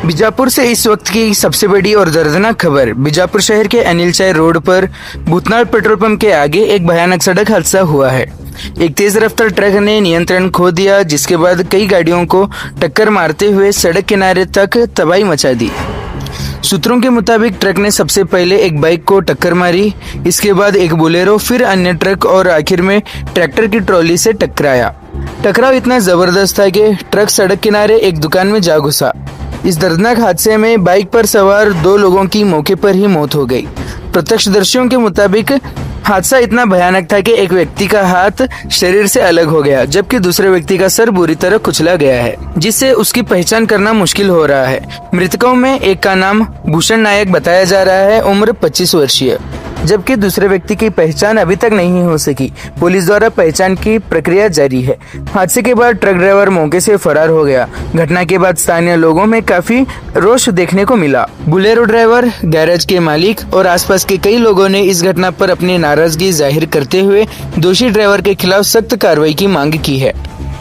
बीजापुर से इस वक्त की सबसे बड़ी और दर्दनाक खबर। बीजापुर शहर के अनिल चाय रोड पर भूतनाड़ पेट्रोल पंप के आगे एक भयानक सड़क हादसा हुआ है। एक तेज रफ्तार ट्रक ने नियंत्रण खो दिया, जिसके बाद कई गाड़ियों को टक्कर मारते हुए सड़क किनारे तक तबाही मचा दी। सूत्रों के मुताबिक ट्रक ने सबसे पहले एक बाइक को टक्कर मारी, इसके बाद एक बोलेरो, फिर अन्य ट्रक और आखिर में ट्रैक्टर की ट्रॉली से टकराया। टकराव इतना जबरदस्त था कि ट्रक सड़क किनारे एक दुकान में जा घुसा। इस दर्दनाक हादसे में बाइक पर सवार 2 लोगों की मौके पर ही मौत हो गई। प्रत्यक्षदर्शियों के मुताबिक हादसा इतना भयानक था कि एक व्यक्ति का हाथ शरीर से अलग हो गया, जबकि दूसरे व्यक्ति का सर बुरी तरह कुचला गया है, जिससे उसकी पहचान करना मुश्किल हो रहा है। मृतकों में एक का नाम भूषण नायक बताया जा रहा है, उम्र 25 वर्षीय, जबकि दूसरे व्यक्ति की पहचान अभी तक नहीं हो सकी। पुलिस द्वारा पहचान की प्रक्रिया जारी है। हादसे के बाद ट्रक ड्राइवर मौके से फरार हो गया। घटना के बाद स्थानीय लोगों में काफी रोष देखने को मिला। बुलेरो ड्राइवर, गैरेज के मालिक और आसपास के कई लोगों ने इस घटना पर अपनी नाराजगी जाहिर करते हुए दोषी ड्राइवर के खिलाफ सख्त कार्रवाई की मांग की है।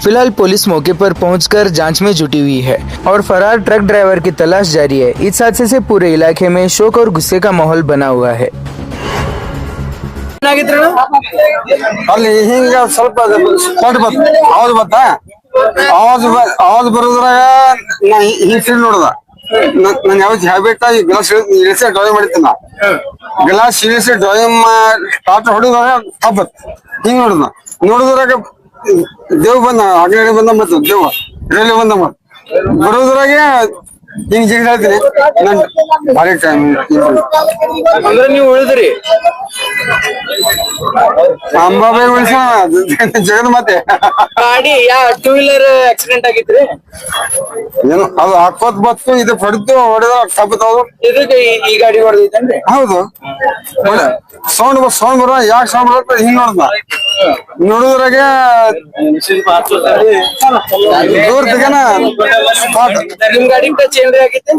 फिलहाल पुलिस मौके पर पहुंचकर जांच में जुटी हुई है और फरार ट्रक ड्राइवर की तलाश जारी है। इस हादसे से पूरे इलाके में शोक और गुस्से का माहौल बना हुआ है। ಅಲ್ಲಿ ಹಿಂಗ ಸ್ವಲ್ಪ ಸೌಂಡ್ ಬಂತು, ಆವಾಜ್ ಬಂತ. ಆವಾಜ್ ಬರೋದ್ರಾಗ ನಾ ಹಿಂಗ್ ಫೀಲ್ ನೋಡ್ದ. ನನ್ ಯಾವ ಹ್ಯಾಬಿಟ್ ಗ್ಲಾಸ್ ಇಳಿಸಿ ಡ್ರೈವ್ ಮಾಡಿದ್ದೆ. ನಾ ಗ್ಲಾಸ್ ಇಳಿಸಿ ಡ್ರೈವ್ ಸ್ಟಾರ್ಟ್ ಹೊಡಿದಾಗ ಹಬ್ಬತ್ ಹಿಂಗ್ ನೋಡಿದ್ರಾಗ ದೇವ್ ಬಂದ, ಆಗಲೇ ಬಂದ, ಮತ್ತು ದೇವ್ ರೈಲ್ವೆ ಬಂದ. ಬರೋದ್ರಾಗ ಹಿಂಗ್ ಜಿಗ್ ಹೇಳ್ತೀನಿ. ನನ್ ಭಾರಿ ಟೈಮ್ ಅಂದ್ರೆ ನೀವು ಉಳಿದ್ರಿ ಅಂಬಾಬಾಯಿ ಉಳಿಸ ಜಗನ್ ಮತ್ತೆ ಗಾಡಿ ಟೂ ವೀಲರ್ ಆಕ್ಸಿಡೆಂಟ್ ಆಗಿತ್ರಿ. ಏನು ಅದು ಹಾಕೋತ್ ಬತ್ತು, ಇದು ಹೊಡೆದು ತಪ್ಪತ್ತದು. ಇದಕ್ಕೆ ಈ ಗಾಡಿ ಹೊಡೆದೈತೇನ್ರಿ? ಹೌದು. ಸೌಂಡ್ ಬರೋ ಯಾಕೆ ಸೌಂಡ್ ಬರುತ್ತೆ ಹಿಂಗ್ ನೋಡ್ದ. ನೋಡಿದ್ರಾಗೆ ದೂರ ತೆಗನ ನಿಮ್ ಗಾಡಿಗೆ ಟಚ್ ಏನ್ರಿ ಆಗೈತಿ?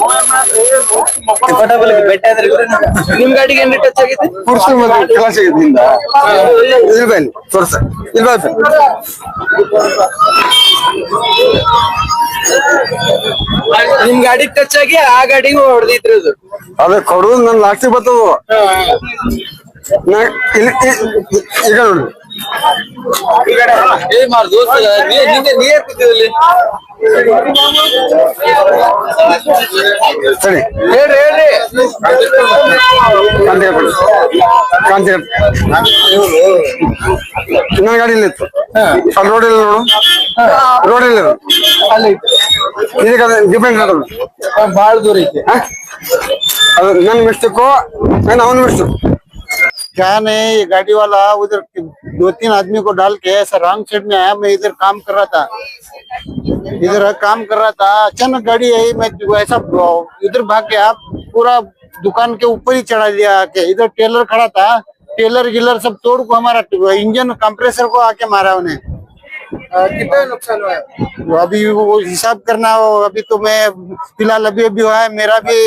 ನಿಮ್ ಗಾಡಿಗೆ ಏನ್ರಿ ಟಚ್ ಆಗೈತಿ? ಕುರ್ಸಿ ಕ್ಲಾಸ್ ಆಗಿತ್ತು ಹಿಂದ ಇಲ್ಬೇಲಿ ತೋರ್ಸ ಇಲ್ಬ ನಿಮ್ ಗಾಡಿಗೆ ಟಚ್ ಆಗಿ ಆ ಗಾಡಿಗೂ ಹೊಡೆದೈತ್ರಿ ಅದು. ಅದೇ ಕೊಡುದು ನನ್ ಲಾಸ್ಟಿಗೆ ಬರ್ತದ. ಈಗ ನೋಡ್ರಿ ಸರಿ ಹೇಳ್ರಿ ಕಾಂತಿ ನನ್ನ ಗಾಡಿಯಲ್ಲಿ ಇತ್ತು. ಅಲ್ಲಿ ರೋಡ್ ಇಲ್ಲ ನೋಡು, ರೋಡ್ ಇಲ್ಲ ಅಲ್ಲಿ ಇದಕ್ಕೆ ಡಿಪೆಂಡ್ ಮಾಡೋದು. ಬಾಳ ದೂರ ಐತಿ. ಅದು ನನ್ನ ಮಿಸ್ಟೇಕು, ನಾನು ಅವನ ಮಿಸ್ಟೇಕ್. क्या नहीं, ये गाड़ी वाला उधर 2-3 आदमी को डाल के ऐसा रॉन्ग साइड में आया। मैं इधर काम कर रहा था, अचानक गाड़ी आई, मैं ऐसा इधर भाग गया, पूरा दुकान के ऊपर ही चढ़ा दिया आके। इधर टेलर खड़ा था, टेलर गिलर सब तोड़ को हमारा इंजन कंप्रेसर को आके मारा उन्हें। कितना नुकसान हुआ है? अभी वो हिसाब करना हो। अभी तो मैं फिलहाल अभी हुआ है मेरा भी।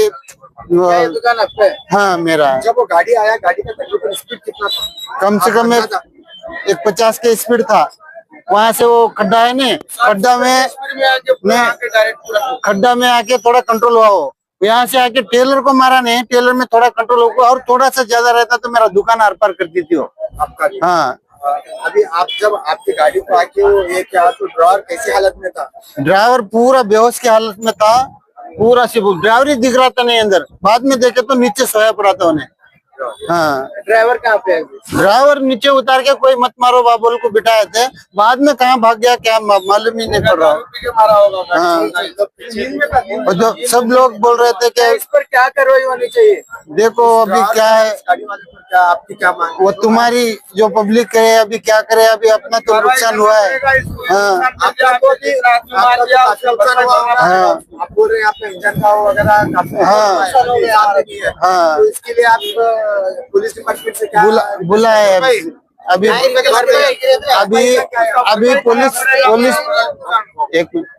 दुकान आपका है? हाँ मेरा। जब वो गाड़ी आया, गाड़ी का तकरीबन स्पीड कितना था? कम से कम एक 50 के स्पीड था। वहां से वो खड्डा है ना, खड्डा में आके थोड़ा कंट्रोल हुआ। वो यहाँ से आके टेलर को मारा नहीं, टेलर में थोड़ा कंट्रोल हुआ, और थोड़ा सा ज्यादा रहता तो मेरा दुकान आर पार कर दी थी वो। आपका? हाँ। अभी आप जब आपकी गाड़ी को आके वो ये क्या, तो ड्राइवर कैसी हालत में था? ड्राइवर पूरा बेहोश की हालत में था, पूरा सिर्फ ड्राइवर ही दिख रहा था नहीं अंदर। बाद में देखे तो नीचे सोया पड़ा था उन्हें। हाँ। ड्राइवर कहाँ पे है? ड्राइवर नीचे उतार के कोई मत मारो बाबोल को बिठाए थे, बाद में कहाँ भाग गया क्या मालूम ही नहीं पड़ रहा। मारा होगा। हाँ। और जो सब लोग बोल रहे थे कि इस पर क्या कार्रवाई होनी चाहिए? देखो अभी क्या है, गाड़ी वाले पर क्या आपकी क्या मांग? वो तुम्हारी जो पब्लिक करे, अभी क्या करे, अभी अपना तो नुकसान हुआ है। हाँ। हाँ। आप बोल रहे हैं आपने इंजन का वगैरह। हाँ। तो इसके लिए आप पुलिस डिपार्टमेंट से क्या बुलाए अभी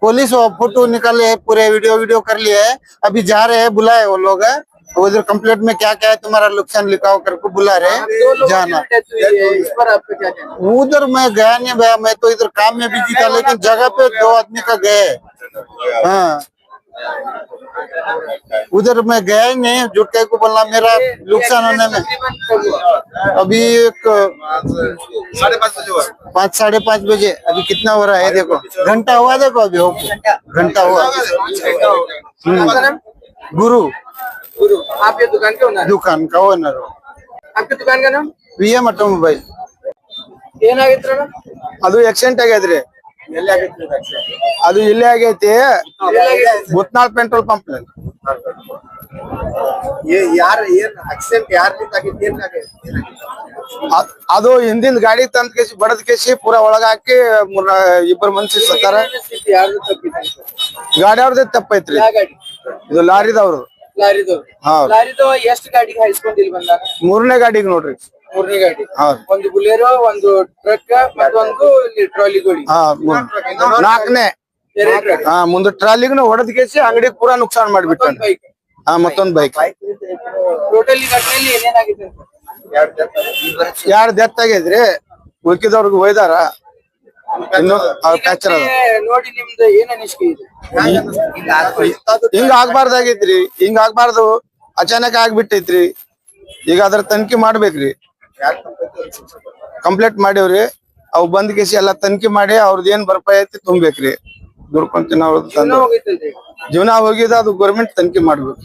पुलिस फोटो निकाले है, पूरे वीडियो कर लिए है। अभी जा रहे हैं, बुलाए वो लोग है, उधर कंप्लेंट में क्या क्या है तुम्हारा नुकसान लिखाओ करके बुला रहे जाना। इस पर आपका क्या कहना है? उधर मैं गया नहीं भैया, मैं तो इधर काम में बिजी था, लेकिन जगह पे 2 आदमी का गए। हाँ उधर मैं गया ही नहीं, झूठ कह को बोलना, मेरा नुकसान होने में। अभी एक 5:30 बजे हुआ। 5-5:30 बजे। अभी कितना हो रहा है देखो, घंटा हुआ देखो, अभी हो घंटा हुआ। गुरु गुरु, आप ये दुकान के ओनर? दुकान का ओनर हो। आपकी दुकान का नाम? VM automobile. ಏನಾಗಿತ್ತು? ಅದು ಆಕ್ಸಿಡೆಂಟ್ ಆಗೈತ್ರಿ, ಅದು ಇಲ್ಲೇ ಆಗೈತಿ ಭೂತ್ನಾಳ್ ಪೆಟ್ರೋಲ್ ಪಂಪ್ ನಲ್ಲಿ. ये यार एक्सीडेंट ಯಾರ್ಲಿಂದ ಆಗಿತ್ತು? ಅದು ಹಿಂದಿನ ಗಾಡಿ ತಂದ್ ಕೇಸಿ ಬಡದ್ ಕೇಸಿ ಪೂರಾ ಒಳಗ ಹಾಕಿ ಇಬ್ಬರು ಮನುಷ್ಯ ಸತ್ತಾರ. ಯಾರು ತಪ್ಪಿತ್ತು? ಗಾಡಿ ಅವ್ರದೇ ತಪ್ಪೈತ್ರಿ, ಯಾವ ಗಾಡಿ? ಇದು ಲಾರಿದವ್ರು. ಲಾರಿದವ್ರು? ಹೌದು. ಲಾರಿದು ಎಷ್ಟು ಗಾಡಿಗೆ ಹಾಯಿಸ್ಕೊಂಡು ಇಲ್ಲಿ ಬಂದಾರ? 3ನೇ ಗಾಡಿಗೆ ನೋಡ್ರಿ. 3ನೇ ಗಾಡಿ? ಹೌದು. ಒಂದು ಬುಲೆರೋ, ಒಂದು ಟ್ರಕ್ ಮತ್ತೊಂದು ಟ್ರಾಲಿಗಳು? ಹಾ 4ನೇ. ಎರಡು ಟ್ರಕ್? ಹಾ ಮುಂದೆ ಟ್ರಾಲಿಗೂ ಹೊಡೆದ್ ಕೇಸಿ ಅಂಗಡಿ ಪೂರಾ ನುಕ್ಸಾನ್ ಮಾಡ್ಬಿಟ್ಟು. ಬೈಕ್? ಹಾ ಮತ್ತೊಂದ್ ಬೈಕ್. ಟೋಟಲಿ ಘಟನೆಯಲ್ಲಿ ಏನೇನಾಗಿದೆ? 2 ಡೆತ್ ಆಗೈತ್ರಿ, ಉಳ್ಕಿದವ್ರಿಗೆ ಒಯ್ದಾರ. ಇನ್ನು ಫ್ರಾಕ್ಚರ್ ಅದ. ನೋಡಿ ನಿಮ್ದು ಏನ್ ಅನಿಸಿಕೆ ಇದೆ? ಹಿಂಗ ಆಗ್ಬಾರ್ದಾಗೈತ್ರಿ, ಹಿಂಗ ಆಗ್ಬಾರ್ದು, ಅಚಾನಕ್ ಆಗ್ಬಿಟ್ಟೈತ್ರಿ. ಈಗ ಅದ್ರ ತನಿಖೆ ಮಾಡ್ಬೇಕ್ರಿ. ಕಂಪ್ಲೇಂಟ್ ಮಾಡೇವ್ರಿ, ಅವ್ ಬಂದ್ ಕೇಸಿ ಎಲ್ಲಾ ತನಿಖೆ ಮಾಡಿ ಅವ್ರದ್ದು ಏನ್ ಭರಪಾಯಿ ಐತಿ ತುಂಬೇಕ್ರಿ. ದುಡ್ಕೊಂಡ್ ನಾವು ಜೀವನ ಹೋಗಿದ, ಅದು ಗೌರ್ಮೆಂಟ್ ತನಿಖೆ ಮಾಡ್ಬೇಕು.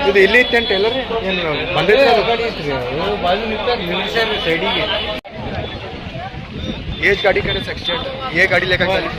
ಇದು ಇಲ್ಲಿ ಇತ್ತೇನು ಟೇಲರ್ ಏನು ಬಂದೈತೆ ಸೈಡಿಗೆ ये गाड़ी करे एक्सीडेंट ये गाड़ी लेकर चली